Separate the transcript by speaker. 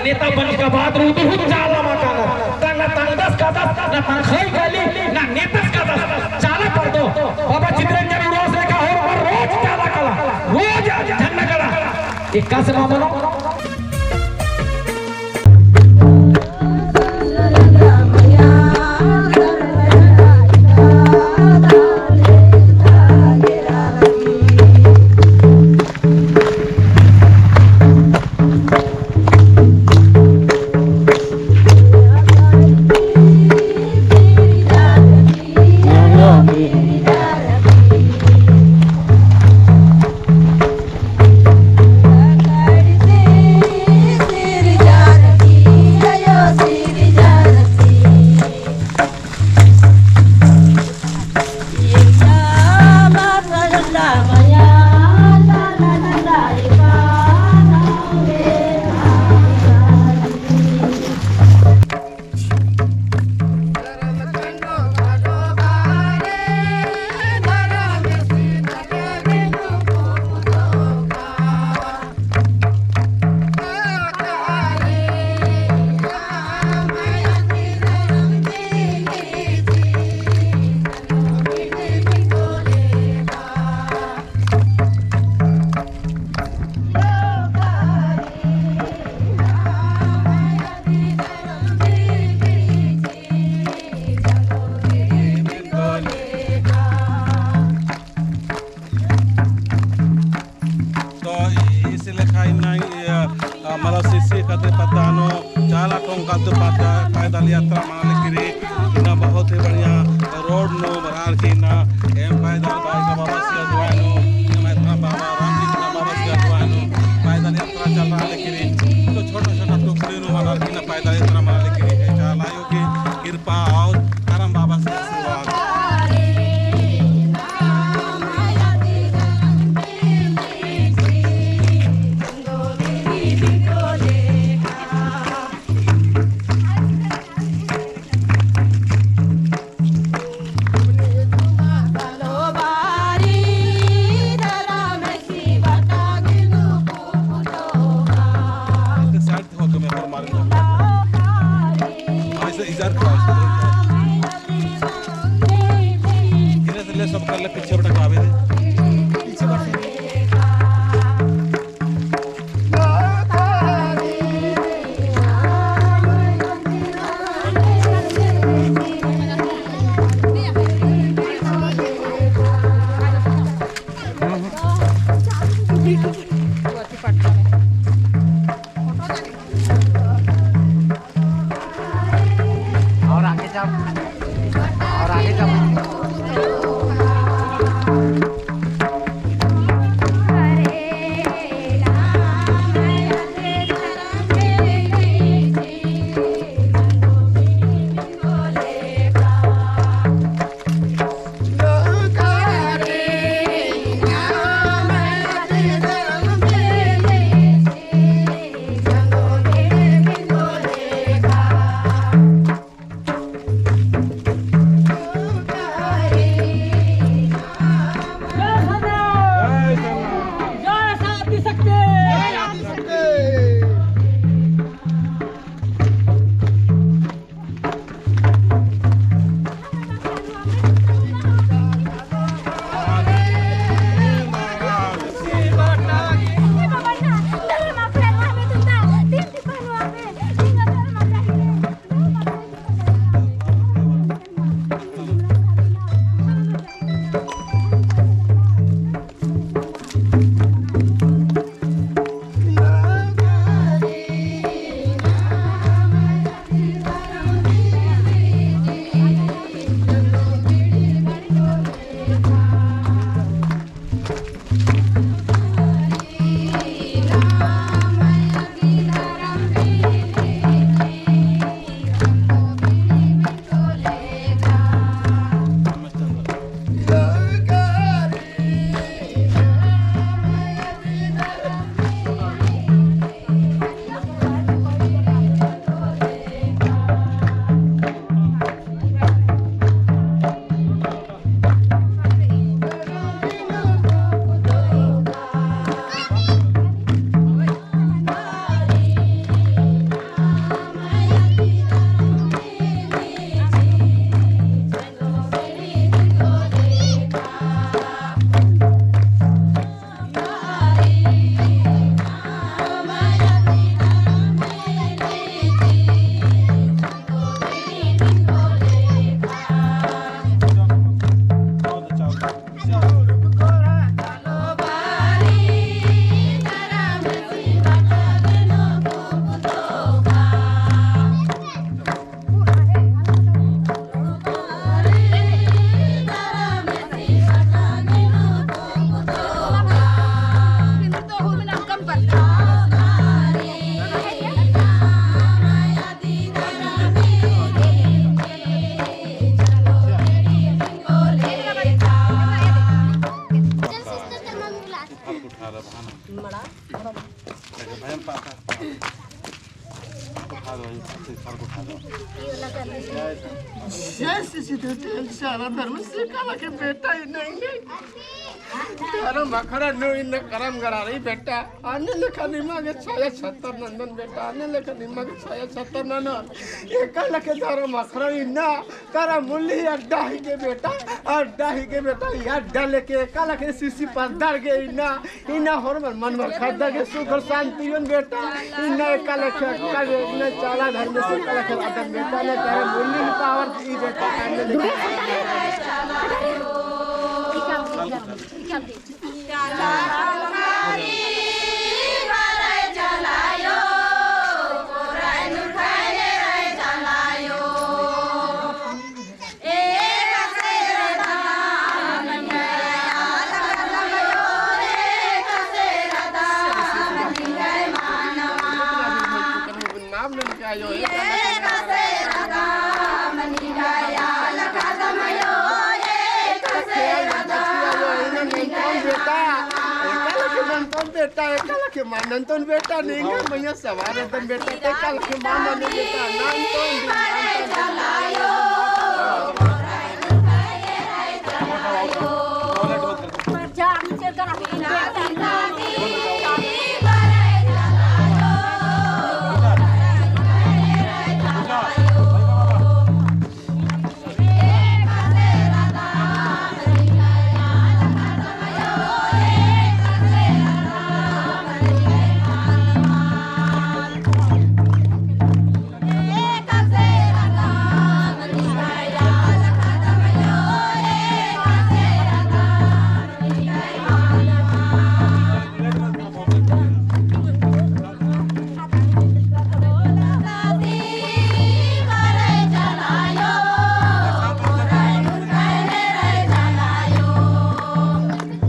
Speaker 1: Neta banjika badru duhut cala makana. Karena tangdas kata, na tangkhai kali, na netas kata. Cala pardo. Baba Chitranjan roz rekha और रोज cala kala. रोज झंडा kala. Ikka se mamano.
Speaker 2: Malah sisi kata patano cala tongkat tu pada pada liatra malah kiri ina बहुत ही बढ़िया road नो बरार कीना M पैदल bike बाबा से दुआनो मैं इतना बाबा राम जी का बाबा से दुआनो पैदल यात्रा चल रहा है करी तो छोटा छोटा टुकड़ी नो बरार कीना पैदल यात्रा माले करी है चला यो की कृपा और करम बाबा से आशीर्वाद सब कर ले पीछे बटा कावे दे पीछे बटा
Speaker 3: और आगे जाओ और आगे जाओ
Speaker 2: खा दो सर को खा दो
Speaker 4: सारा धर्म से काला के बेटा ही नहीं तारा मखरा नो इन करम करा रही बेटा आने लेखा निमागे 76 नंदन बेटा आने लेखा निमागे 76 नंदन ये काला के तारा मखरा इन्ना तारा मुल्ली अड्डा ही के बेटा या डाले के काला के सीसी पर दर के इन्ना हरमन मन में खद्दा के सुख और शांति उन बेटा इन्ना काला के काले इन्ना चाला धर्म से काला के आदम बेटा ने तारा मुल्ली पावर ई बेटा बेटा के मानंतन बेटा नहीं मैया सवार बेटा के काल के मानन बेटा नाम तो